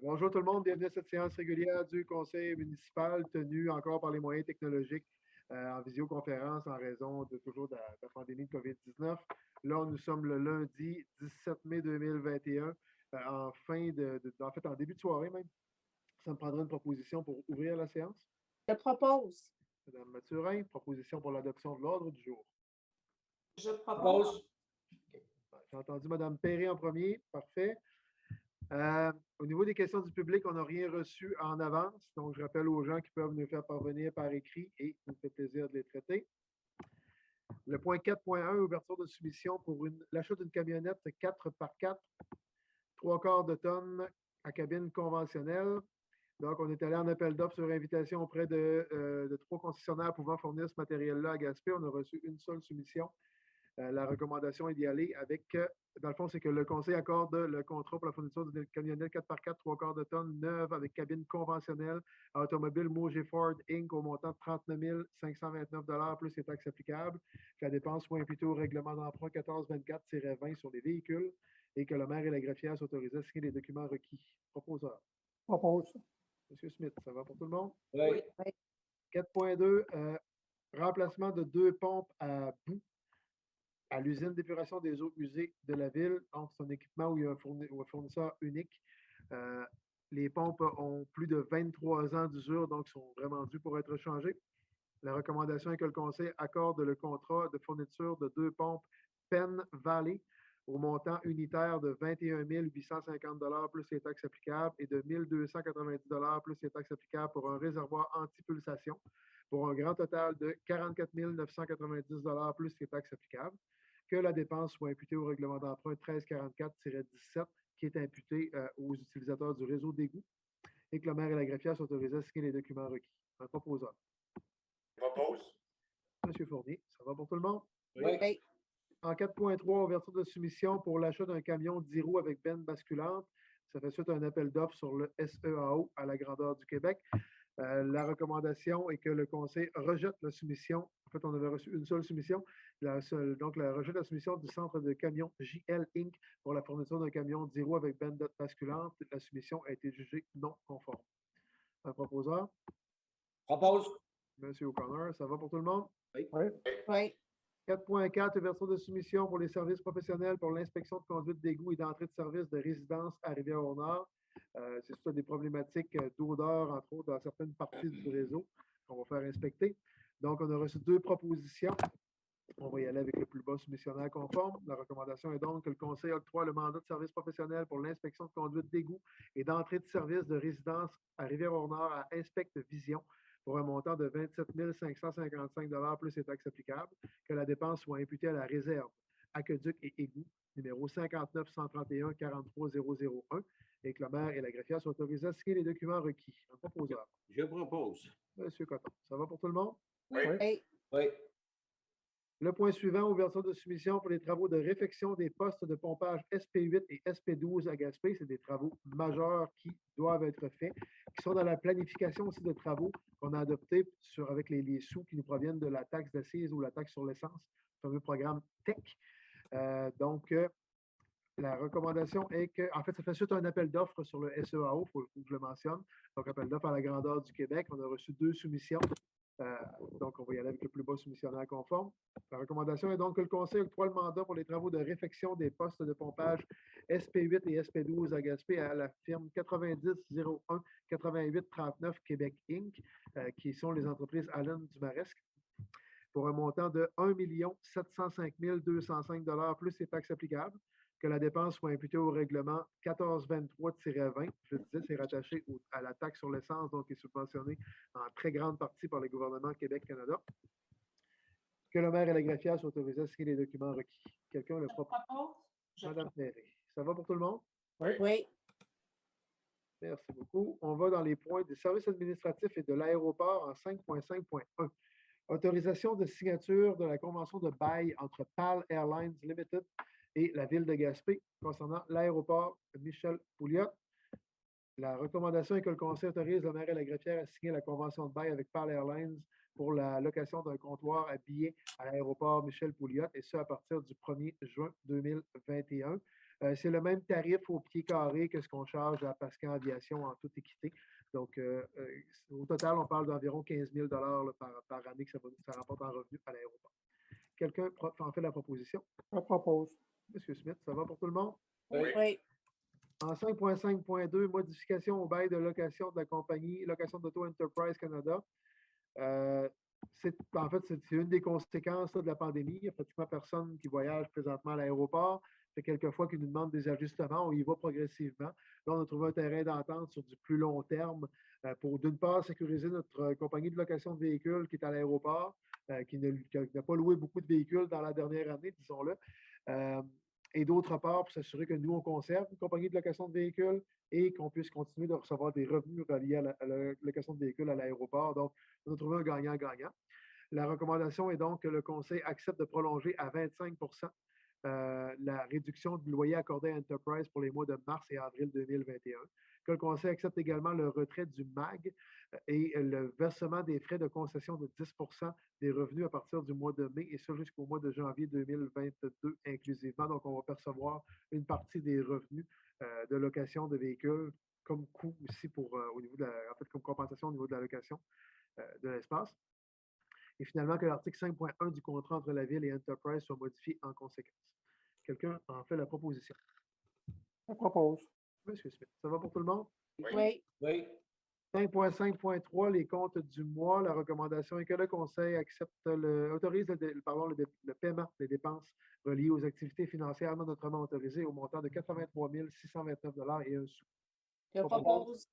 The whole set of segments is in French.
Bonjour tout le monde, bienvenue à cette séance régulière du Conseil municipal tenue encore par les moyens technologiques en visioconférence en raison de toujours de la pandémie de COVID-19. Là, nous sommes le lundi 17 mai 2021, en fait, en début de soirée même. Ça me prendra une proposition pour ouvrir la séance. Je propose. Madame Mathurin, proposition pour l'adoption de l'ordre du jour. Je propose. J'ai entendu Madame Perret en premier, parfait. Au niveau des questions du public, on n'a rien reçu en avance. Donc, je rappelle aux gens qui peuvent nous faire parvenir par écrit et ça me fait plaisir de les traiter. Le point 4.1, ouverture de soumission pour l'achat d'une camionnette 4x4, 3/4 de tonnes à cabine conventionnelle. Donc, on est allé en appel d'offres sur invitation auprès de 3 concessionnaires pouvant fournir ce matériel-là à Gaspé. On a reçu une seule soumission. La recommandation est d'y aller avec, dans le fond, c'est que le conseil accorde le contrat pour la fourniture d'une camionnette 4x4, 3/4 de tonnes neuve avec cabine conventionnelle à Automobile Moger Ford Inc. au montant de 39 529 plus les taxes applicables, que la dépense soit imputée au règlement d'emprunt 1424-20 sur les véhicules et que le maire et la greffière soient autorisés à signer les documents requis. Proposeur. Propose. Monsieur Smith, ça va pour tout le monde? Oui. 4.2, remplacement de 2 pompes à bout à l'usine d'épuration des eaux usées de la ville. Donc, c'est un équipement où il y a un fournisseur unique. Les pompes ont plus de 23 ans d'usure, donc sont vraiment dues pour être changées. La recommandation est que le conseil accorde le contrat de fourniture de 2 pompes Penn Valley au montant unitaire de 21 850 plus les taxes applicables et de 1 290 plus les taxes applicables pour un réservoir anti-pulsation pour un grand total de 44 990 plus les taxes applicables. Que la dépense soit imputée au règlement d'emprunt 1344-17 qui est imputé aux utilisateurs du réseau d'égout et que le maire et la greffière soient autorisés à signer les documents requis. Un proposeur. Propose. Monsieur Fournier, ça va pour tout le monde? Oui. En 4.3, ouverture de soumission pour l'achat d'un camion 10 roues avec benne basculante. Ça fait suite à un appel d'offres sur le SEAO à la grandeur du Québec. La recommandation est que le conseil rejette la soumission. En fait, on avait reçu une seule soumission. Donc, la rejette la soumission du centre de camions JL Inc. pour la fourniture d'un camion 10 roues avec benne basculante. La soumission a été jugée non conforme. Un proposeur? Propose. Monsieur O'Connor, ça va pour tout le monde? Oui. Oui. 4.4, ouverture de soumission pour les services professionnels pour l'inspection de conduite d'égout et d'entrée de service de résidence à Rivière-au-Nord. C'est surtout des problématiques d'odeur, entre autres, dans certaines parties du réseau qu'on va faire inspecter. Donc, on a reçu 2 propositions. On va y aller avec le plus bas soumissionnaire conforme. La recommandation est donc que le conseil octroie le mandat de service professionnel pour l'inspection de conduite d'égout et d'entrée de service de résidence à Rivière-au-Nord à Inspect Vision pour un montant de 27 555 plus les taxes applicables, que la dépense soit imputée à la réserve aqueduc et égout numéro 59 131 43 001 et que le maire et la greffière soient autorisés à signer les documents requis. Un proposeur. Je propose. Monsieur Coton, ça va pour tout le monde? Oui. Oui. Le point suivant, ouverture de soumission pour les travaux de réfection des postes de pompage SP8 et SP12 à Gaspé. C'est des travaux majeurs qui doivent être faits, qui sont dans la planification aussi de travaux qu'on a adoptés avec les sous qui nous proviennent de la taxe d'assises ou la taxe sur l'essence, le fameux programme TEC. La recommandation est que, en fait, ça fait suite à un appel d'offres sur le SEAO, il faut que je le mentionne. Donc, appel d'offres à la grandeur du Québec. On a reçu 2 soumissions. Donc, on va y aller avec le plus bas soumissionnaire conforme. La recommandation est donc que le conseil octroie le mandat pour les travaux de réfection des postes de pompage SP8 et SP12 à Gaspé à la firme 9001 8839 Québec Inc., qui sont les entreprises Allen du Maresque, pour un montant de 1 705 205 plus les taxes applicables, que la dépense soit imputée au règlement 1423-20. Je le disais, c'est rattaché à la taxe sur l'essence, donc est subventionné en très grande partie par le gouvernement Québec-Canada. Que le maire et la greffière soient autorisés à signer les documents requis. Quelqu'un le propose? Madame Perret. Ça va pour tout le monde? Oui. Merci beaucoup. On va dans les points des services administratifs et de l'aéroport en 5.5.1. Autorisation de signature de la convention de bail entre PAL Airlines Limited et la ville de Gaspé concernant l'aéroport Michel Pouliot. La recommandation est que le conseil autorise le maire et la greffière à signer la convention de bail avec PAL Airlines pour la location d'un comptoir à billets à l'aéroport Michel Pouliot, et ce à partir du 1er juin 2021. C'est le même tarif au pied carré que ce qu'on charge à Pascan Aviation en toute équité. Donc, au total, on parle d'environ 15 000 par année que ça rapporte en revenu à l'aéroport. Quelqu'un en fait la proposition? Je propose. Monsieur Smith, ça va pour tout le monde? Oui. Oui. En 5.5.2, modification au bail de location de la compagnie Location d'Auto Enterprise Canada. En fait, c'est une des conséquences de la pandémie. Il n'y a pratiquement personne qui voyage présentement à l'aéroport. C'est quelquefois qu'ils nous demandent des ajustements. On y va progressivement. Là, on a trouvé un terrain d'entente sur du plus long terme pour, d'une part, sécuriser notre compagnie de location de véhicules qui est à l'aéroport, qui n'a pas loué beaucoup de véhicules dans la dernière année, disons-le. Et d'autre part, pour s'assurer que nous, on conserve une compagnie de location de véhicules et qu'on puisse continuer de recevoir des revenus reliés à la location de véhicules à l'aéroport. Donc, on a trouvé un gagnant-gagnant. La recommandation est donc que le Conseil accepte de prolonger à 25 la réduction du loyer accordé à Enterprise pour les mois de mars et avril 2021, que le Conseil accepte également le retrait du MAG et le versement des frais de concession de 10 des revenus à partir du mois de mai et ça jusqu'au mois de janvier 2022 inclusivement. Donc, on va percevoir une partie des revenus de location de véhicules comme coût aussi pour, au niveau de en fait, comme compensation au niveau de la location de l'espace. Et finalement, que l'article 5.1 du contrat entre la Ville et Enterprise soit modifié en conséquence. Quelqu'un en fait la proposition? Je propose. Monsieur Smith, ça va pour tout le monde? Oui. Oui. 5.5.3, les comptes du mois. La recommandation est que le Conseil autorise le paiement des dépenses reliées aux activités financières non autrement autorisées au montant de 83 629 $ et un sou. Je propose.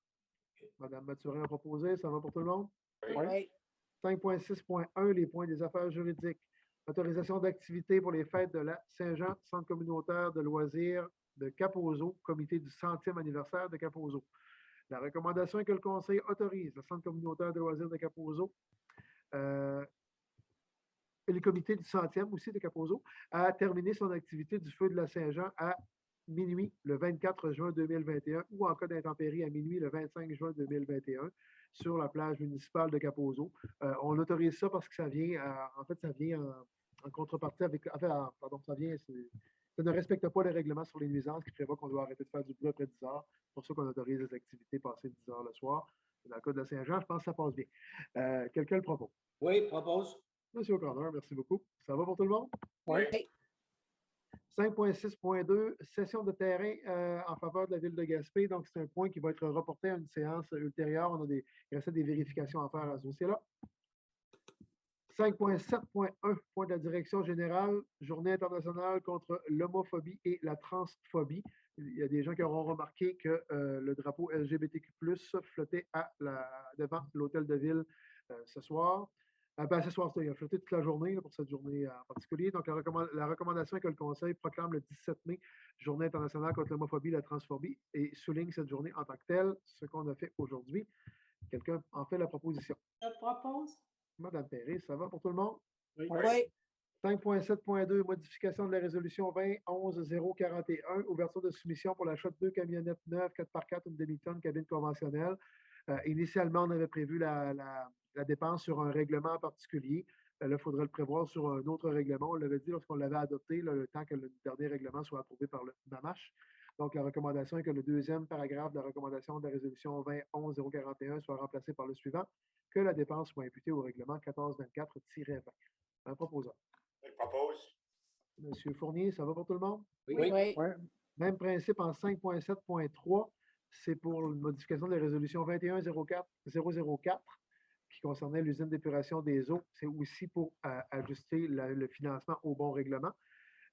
Madame Mathurin a proposé. Ça va pour tout le monde? Oui. 5.6.1, les points des affaires juridiques. Autorisation d'activité pour les fêtes de la Saint-Jean, Centre communautaire de loisirs de Kaposo, comité du 100e anniversaire de Kaposo. La recommandation est que le Conseil autorise le Centre communautaire de loisirs de Kaposo et le comité du 100e aussi de Kaposo à terminer son activité du feu de la Saint-Jean à minuit le 24 juin 2021 ou en cas d'intempérie à minuit le 25 juin 2021 sur la plage municipale de Kaposo. On autorise ça parce que ça vient, ça vient en contrepartie avec, ça ne respecte pas les règlements sur les nuisances qui prévoient qu'on doit arrêter de faire du bruit après 10 heures. C'est pour ça qu'on autorise les activités passées 10 heures le soir. Dans le cas de la Saint-Jean, je pense que ça passe bien. Quelqu'un le propose? Oui, propose. Monsieur O'Connor, merci beaucoup. Ça va pour tout le monde? Oui. 5.6.2, session de terrain en faveur de la ville de Gaspé. Donc, c'est un point qui va être reporté à une séance ultérieure. Il restait des vérifications à faire à ce dossier-là. 5.7.1, point de la direction générale, Journée internationale contre l'homophobie et la transphobie. Il y a des gens qui auront remarqué que le drapeau LGBTQ+, flottait devant l'hôtel de ville ce soir. Ce soir, il a flotté toute la journée pour cette journée en particulier. Donc, la recommandation est que le Conseil proclame le 17 mai Journée internationale contre l'homophobie et la transphobie et souligne cette journée en tant que telle, ce qu'on a fait aujourd'hui. Quelqu'un en fait la proposition? Je propose. Madame Perry, ça va pour tout le monde? Oui. 5.7.2, modification de la résolution 2011-041, ouverture de soumission pour l'achat de 2 camionnettes neuves 4x4, une demi-tonne, cabine conventionnelle. Initialement, on avait prévu la dépense sur un règlement particulier. Là, il faudrait le prévoir sur un autre règlement. On l'avait dit lorsqu'on l'avait adopté, le temps que le dernier règlement soit approuvé par le NAMACH. Donc, la recommandation est que le deuxième paragraphe de la recommandation de la résolution 2011-041 soit remplacé par le suivant, que la dépense soit imputée au règlement 1424-20. Un proposeur. Je propose. Monsieur Fournier, ça va pour tout le monde? Oui. Même principe en 5.7.3, c'est pour une modification de la résolution 21-004 qui concernait l'usine d'épuration des eaux. C'est aussi pour ajuster le financement au bon règlement.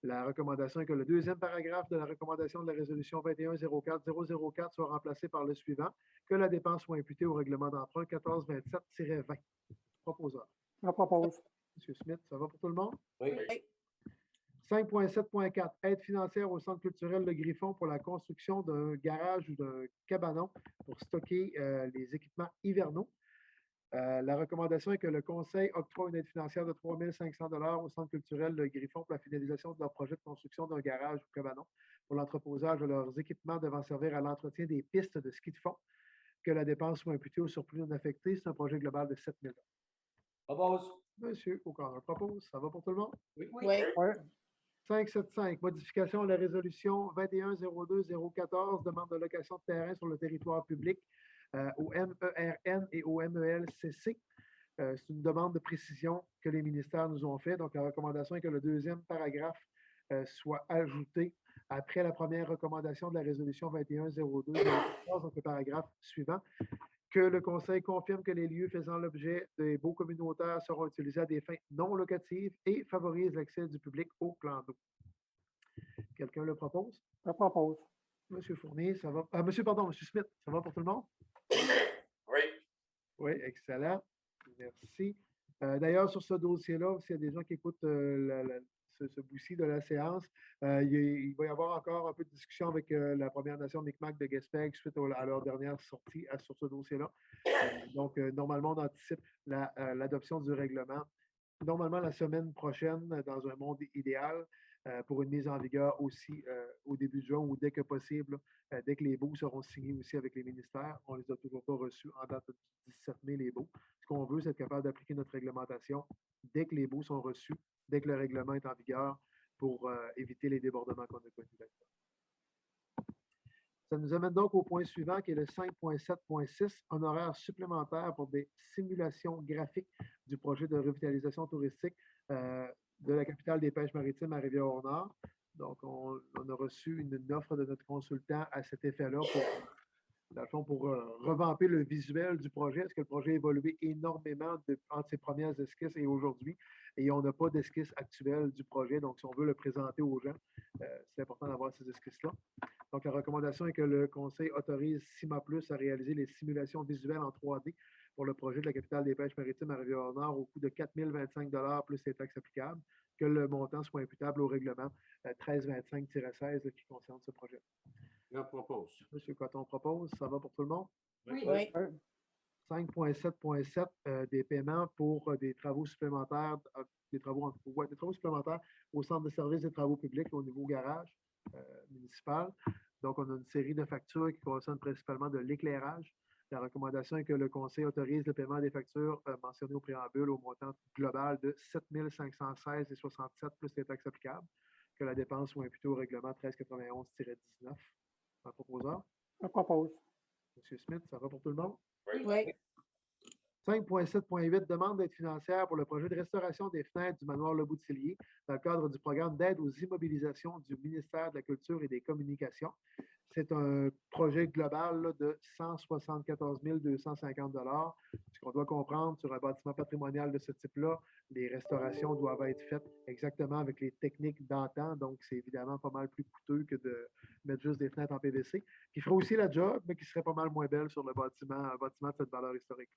La recommandation est que le deuxième paragraphe de la recommandation de la résolution 21-04-004 soit remplacé par le suivant, que la dépense soit imputée au règlement d'emprunt 1427-20. Proposeur. Je propose. M. Smith, ça va pour tout le monde? Oui. 5.7.4, aide financière au Centre culturel Le Griffon pour la construction d'un garage ou d'un cabanon pour stocker les équipements hivernaux. La recommandation est que le Conseil octroie une aide financière de 3 500 $ au Centre culturel Le Griffon pour la finalisation de leur projet de construction d'un garage ou cabanon pour l'entreposage de leurs équipements devant servir à l'entretien des pistes de ski de fond. Que la dépense soit imputée au surplus non affecté. C'est un projet global de 7 000 $. Propose. Monsieur O'Connor propose. Ça va pour tout le monde? Oui. Oui. 575, modification à la résolution 21-02-014, demande de location de terrain sur le territoire public au MERN et au MELCC. C'est une demande de précision que les ministères nous ont fait. Donc, la recommandation est que le deuxième paragraphe soit ajouté après la première recommandation de la résolution 21-02-014, donc le paragraphe suivant, que le Conseil confirme que les lieux faisant l'objet des baux communautaires seront utilisés à des fins non locatives et favorise l'accès du public au plan d'eau. Quelqu'un le propose? Je propose. Monsieur Fournier, ça va? Monsieur Smith, ça va pour tout le monde? Oui. Oui, excellent. Merci. D'ailleurs, sur ce dossier-là, s'il y a des gens qui écoutent ce bout-ci de la séance, il va y avoir encore un peu de discussion avec la Première Nation Micmac de Gaspé suite à leur dernière sortie sur ce dossier-là. Donc, normalement, on anticipe l'adoption du règlement. Normalement, la semaine prochaine, dans un monde idéal, pour une mise en vigueur aussi au début de juin ou dès que possible, dès que les baux seront signés aussi avec les ministères. On ne les a toujours pas reçus en date du 17 mai, les baux. Ce qu'on veut, c'est être capable d'appliquer notre réglementation dès que les baux sont reçus, dès que le règlement est en vigueur pour éviter les débordements qu'on a connus là-dedans. Ça nous amène donc au point suivant qui est le 5.7.6, honoraires supplémentaires pour des simulations graphiques du projet de revitalisation touristique de la capitale des pêches maritimes à Rivière-au-Nord. Donc, on a reçu une offre de notre consultant à cet effet-là pour revamper le visuel du projet, parce que le projet a évolué énormément entre ses premières esquisses et aujourd'hui, et on n'a pas d'esquisse actuelle du projet. Donc, si on veut le présenter aux gens, c'est important d'avoir ces esquisses-là. Donc, la recommandation est que le Conseil autorise CIMA Plus à réaliser les simulations visuelles en 3D pour le projet de la capitale des pêches maritimes à Rivière-au-Nord au coût de 4 025 plus les taxes applicables, que le montant soit imputable au règlement 1325-16 qui concerne ce projet. Je propose. M. Coton propose. Ça va pour tout le monde? Oui. 5.7.7, des paiements pour des travaux supplémentaires, des travaux supplémentaires au centre de service des travaux publics au niveau garage municipal. Donc, on a une série de factures qui concernent principalement de l'éclairage. La recommandation est que le Conseil autorise le paiement des factures mentionnées au préambule au montant global de 7 516,67 plus les taxes applicables, que la dépense soit imputée au règlement 1391-19. Un proposeur? Je propose. M. Smith, ça va pour tout le monde? Oui. 5.7.8, demande d'aide financière pour le projet de restauration des fenêtres du manoir Le Boutillier dans le cadre du programme d'aide aux immobilisations du ministère de la Culture et des Communications. C'est un projet global là, de 174 250 $. Ce qu'on doit comprendre sur un bâtiment patrimonial de ce type-là, les restaurations doivent être faites exactement avec les techniques d'antan. Donc, c'est évidemment pas mal plus coûteux que de mettre juste des fenêtres en PVC, qui ferait aussi la job, mais qui serait pas mal moins belle sur un bâtiment de cette valeur historique.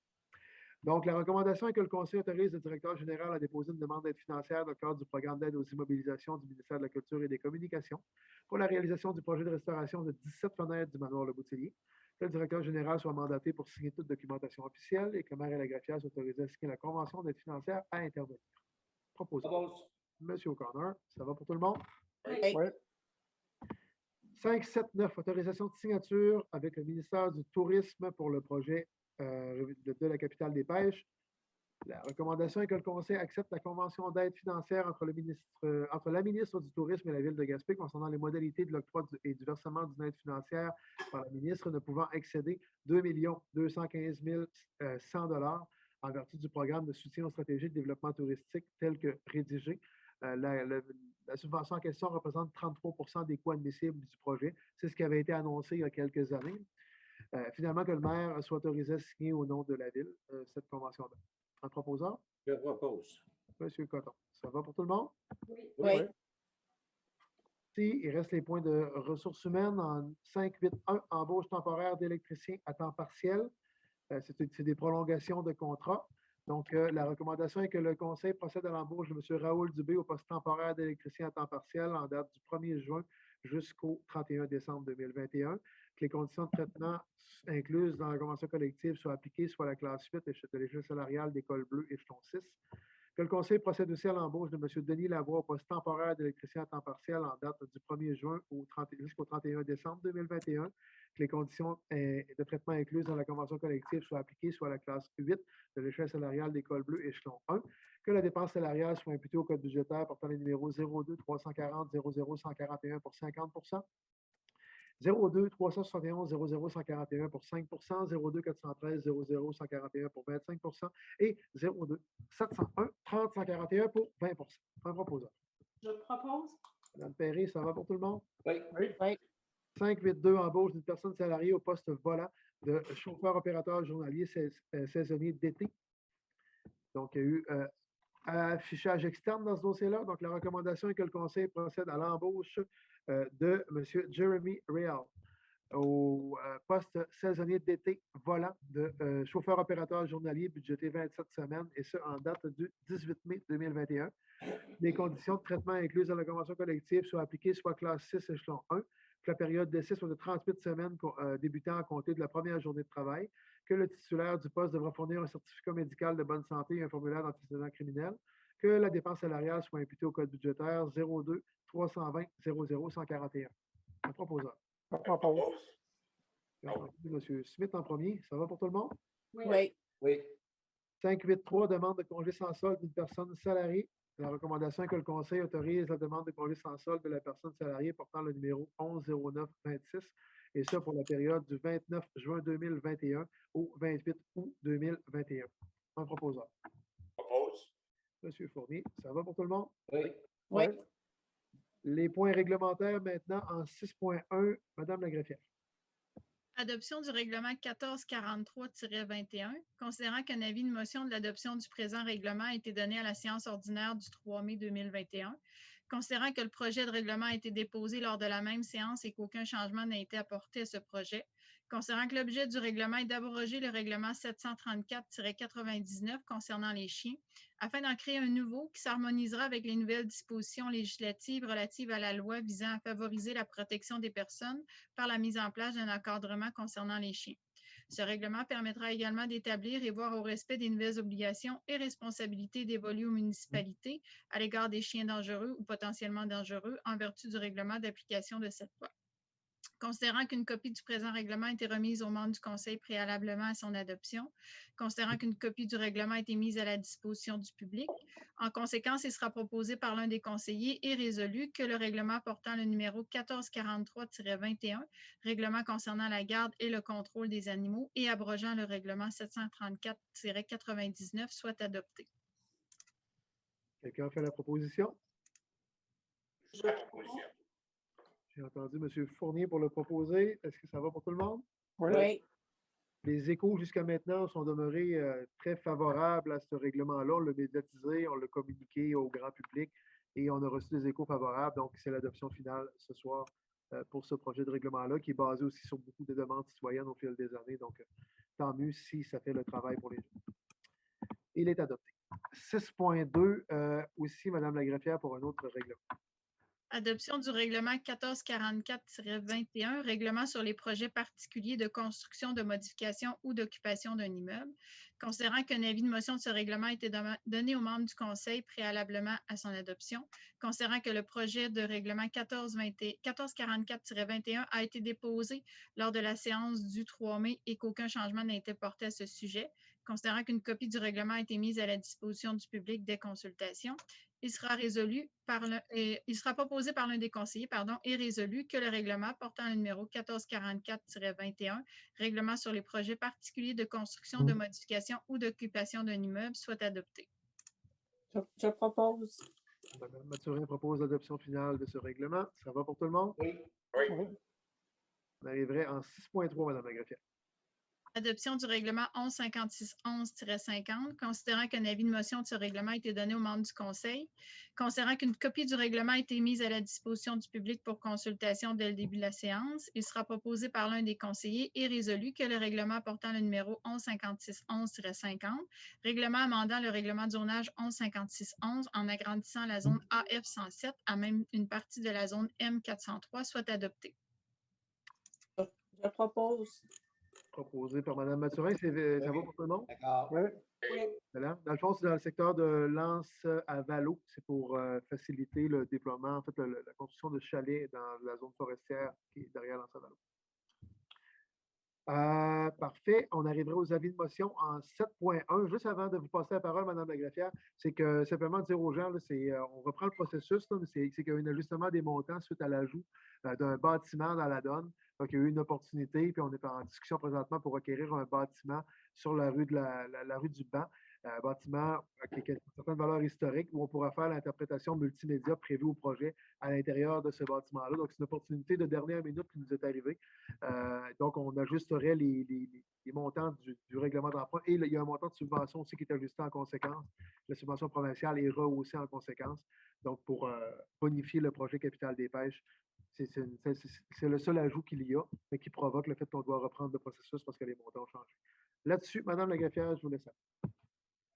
Donc, la recommandation est que le Conseil autorise le directeur général à déposer une demande d'aide financière dans le cadre du programme d'aide aux immobilisations du ministère de la Culture et des Communications pour la réalisation du projet de restauration de 17 fenêtres du manoir Le Boutillier. Que le directeur général soit mandaté pour signer toute documentation officielle et que le maire et la greffière soient autorisés à signer la convention d'aide financière à intervenir. Proposé. Monsieur O'Connor, ça va pour tout le monde? Oui. 5.7.9, autorisation de signature avec le ministère du Tourisme pour le projet de la capitale des pêches. La recommandation est que le Conseil accepte la convention d'aide financière entre la ministre du Tourisme et la Ville de Gaspé concernant les modalités de l'octroi et du versement d'une aide financière par la ministre ne pouvant excéder 2 215 100 $ en vertu du programme de soutien aux stratégies de développement touristique tel que rédigé. La subvention en question représente 33 des coûts admissibles du projet. C'est ce qui avait été annoncé il y a quelques années. Finalement, que le maire soit autorisé à signer au nom de la Ville cette convention-là. Un proposeur? Je propose. Monsieur Coton. Ça va pour tout le monde? Oui. Ici, il reste les points de ressources humaines en 5.8.1, embauche temporaire d'électriciens à temps partiel. C'est des prolongations de contrat. Donc, la recommandation est que le Conseil procède à l'embauche de M. Raoul Dubé au poste temporaire d'électricien à temps partiel en date du 1er juin jusqu'au 31 décembre 2021. Que les conditions de traitement incluses dans la convention collective soient appliquées, soit la classe 8 de l'échelle salariale d'école bleue échelon 6. Que le Conseil procède aussi à l'embauche de M. Denis Lavoie au poste temporaire d'électricien à temps partiel en date du 1er juin jusqu'au 31 décembre 2021. Que les conditions de traitement incluses dans la convention collective soient appliquées soit à la classe 8 de l'échelle salariale d'école bleue échelon 1. Que la dépense salariale soit imputée au code budgétaire portant les numéros 02 340 00 141 pour 50 02 371 00 141 pour 5 02 413 00 141 pour 25 et 02 701 30 141 pour 20 Un proposeur. Je propose. Mme Perry, ça va pour tout le monde? Oui. Oui. 582, embauche d'une personne salariée au poste volant de chauffeur opérateur journalier saisonnier d'été. Donc, il y a eu affichage externe dans ce dossier-là. Donc, la recommandation est que le Conseil procède à l'embauche de M. Jeremy Real au poste saisonnier d'été volant de chauffeur opérateur journalier budgété 27 semaines, et ce, en date du 18 mai 2021. Les conditions de traitement incluses dans la convention collective soient appliquées soit classe 6, échelon 1, que la période d'essai soit de 38 semaines débutant à compter de la première journée de travail, que le titulaire du poste devra fournir un certificat médical de bonne santé et un formulaire d'antécédent criminel, que la dépense salariale soit imputée au code budgétaire 02 320 00 141. Un proposeur. Je propose. M. Smith en premier. Ça va pour tout le monde? Oui. Oui. 583, demande de congé sans solde d'une personne salariée. La recommandation est que le Conseil autorise la demande de congé sans solde de la personne salariée portant le numéro 110926, et ça pour la période du 29 juin 2021 au 28 août 2021. Un proposeur. Propose. M. Fournier, ça va pour tout le monde? Oui. Oui. Les points réglementaires maintenant en 6.1, Mme la greffière. Adoption du règlement 1443-21, considérant qu'un avis de motion de l'adoption du présent règlement a été donné à la séance ordinaire du 3 mai 2021, considérant que le projet de règlement a été déposé lors de la même séance et qu'aucun changement n'a été apporté à ce projet, considérant que l'objet du règlement est d'abroger le règlement 734-99 concernant les chiens, afin d'en créer un nouveau qui s'harmonisera avec les nouvelles dispositions législatives relatives à la loi visant à favoriser la protection des personnes par la mise en place d'un encadrement concernant les chiens. Ce règlement permettra également d'établir et voir au respect des nouvelles obligations et responsabilités dévolues aux municipalités à l'égard des chiens dangereux ou potentiellement dangereux en vertu du règlement d'application de cette loi. Considérant qu'une copie du présent règlement a été remise aux membres du Conseil préalablement à son adoption, considérant qu'une copie du règlement a été mise à la disposition du public, en conséquence, il sera proposé par l'un des conseillers et résolu que le règlement portant le numéro 1443-21, règlement concernant la garde et le contrôle des animaux et abrogeant le règlement 734-99 soit adopté. Quelqu'un fait la proposition? Je fais la proposition. J'ai entendu M. Fournier pour le proposer. Est-ce que ça va pour tout le monde? Oui. Les échos jusqu'à maintenant sont demeurés très favorables à ce règlement-là. On l'a médiatisé, on l'a communiqué au grand public et on a reçu des échos favorables. Donc, c'est l'adoption finale ce soir pour ce projet de règlement-là qui est basé aussi sur beaucoup de demandes citoyennes au fil des années. Donc, tant mieux si ça fait le travail pour les gens. Il est adopté. 6.2, aussi, Mme la greffière, pour un autre règlement. Adoption du règlement 1444-21, règlement sur les projets particuliers de construction, de modification ou d'occupation d'un immeuble. Considérant qu'un avis de motion de ce règlement a été donné aux membres du Conseil préalablement à son adoption, considérant que le projet de règlement 1444-21 a été déposé lors de la séance du 3 mai et qu'aucun changement n'a été porté à ce sujet, considérant qu'une copie du règlement a été mise à la disposition du public dès consultation, il sera proposé par l'un des conseillers et résolu que le règlement portant le numéro 1444-21, règlement sur les projets particuliers de construction, de modification ou d'occupation d'un immeuble, soit adopté. Je propose. Mme Mathurin propose l'adoption finale de ce règlement. Ça va pour tout le monde? Oui. Oui. On arriverait en 6.3, Mme la greffière. Adoption du règlement 1156-11-50, considérant qu'un avis de motion de ce règlement a été donné aux membres du Conseil, considérant qu'une copie du règlement a été mise à la disposition du public pour consultation dès le début de la séance, il sera proposé par l'un des conseillers et résolu que le règlement portant le numéro 1156-11-50, règlement amendant le règlement de zonage 1156-11 en agrandissant la zone AF 107 à même une partie de la zone M 403 soit adopté. Je propose. Proposé par Mme Mathurin, ça va pour tout le monde? D'accord. Oui, Oui. Excellent. Dans le fond, c'est dans le secteur de Lens à Valo. C'est pour faciliter le déploiement, en fait, la construction de chalets dans la zone forestière qui est derrière Lens à Valo. Parfait. On arriverait aux avis de motion en 7.1. Juste avant de vous passer la parole, Mme Lagraffière, c'est que simplement dire aux gens, là, on reprend le processus, là, mais c'est qu'il y a eu un ajustement des montants suite à l'ajout d'un bâtiment dans la donne. Donc, il y a eu une opportunité, puis on est en discussion présentement pour requérir un bâtiment sur la rue de la rue du Banc. Un bâtiment qui a une certaine valeur historique où on pourra faire l'interprétation multimédia prévue au projet à l'intérieur de ce bâtiment-là. Donc, c'est une opportunité de dernière minute qui nous est arrivée. Donc, on ajusterait les montants du règlement d'emprunt et il y a un montant de subvention aussi qui est ajusté en conséquence. La subvention provinciale est rehaussée en conséquence. Donc, pour bonifier le projet Capitale des Pêches, c'est le seul ajout qu'il y a, mais qui provoque le fait qu'on doit reprendre le processus parce que les montants ont changé. Là-dessus, Mme Lagraffière, je vous laisse.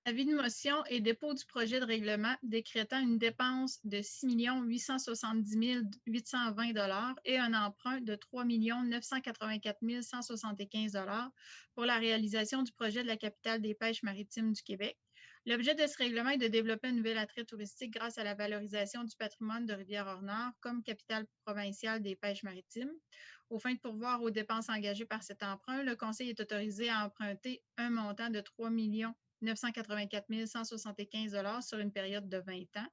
Avis de motion et dépôt du projet de règlement décrétant une dépense de 6 870 820 et un emprunt de 3 984 175 pour la réalisation du projet de la capitale des pêches maritimes du Québec. L'objet de ce règlement est de développer un nouvel attrait touristique grâce à la valorisation du patrimoine de Rivière-Ordinaire comme capitale provinciale des pêches maritimes. Aux fins de pourvoir aux dépenses engagées par cet emprunt, le Conseil est autorisé à emprunter un montant de 3 984 175 sur une période de 20 ans.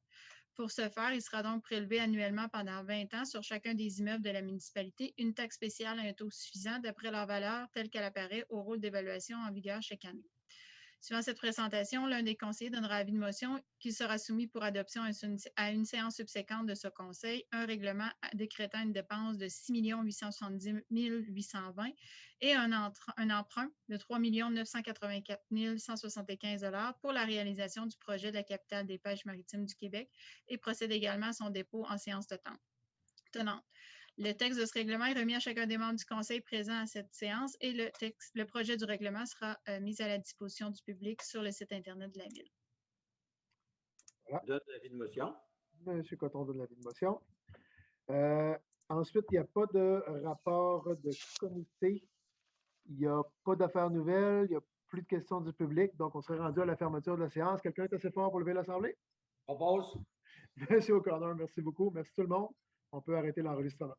Pour ce faire, il sera donc prélevé annuellement pendant 20 ans sur chacun des immeubles de la municipalité une taxe spéciale à un taux suffisant d'après leur valeur telle qu'elle apparaît au rôle d'évaluation en vigueur chaque année. Suivant cette présentation, l'un des conseillers donnera avis de motion qui sera soumis pour adoption à une séance subséquente de ce conseil, un règlement décrétant une dépense de 6 870 820 et un emprunt de 3 984 175 pour la réalisation du projet de la capitale des pêches maritimes du Québec et procède également à son dépôt en séance tenante. Le texte de ce règlement est remis à chacun des membres du Conseil présent à cette séance et le projet du règlement sera mis à la disposition du public sur le site Internet de la Ville. Je donne l'avis de motion. M. Cotton donne l'avis de motion. Ensuite, il n'y a pas de rapport de comité. Il n'y a pas d'affaires nouvelles. Il n'y a plus de questions du public. Donc, on serait rendu à la fermeture de la séance. Quelqu'un est assez fort pour lever l'Assemblée? Propose. M. O'Connor, merci beaucoup. Merci tout le monde. On peut arrêter l'enregistrement.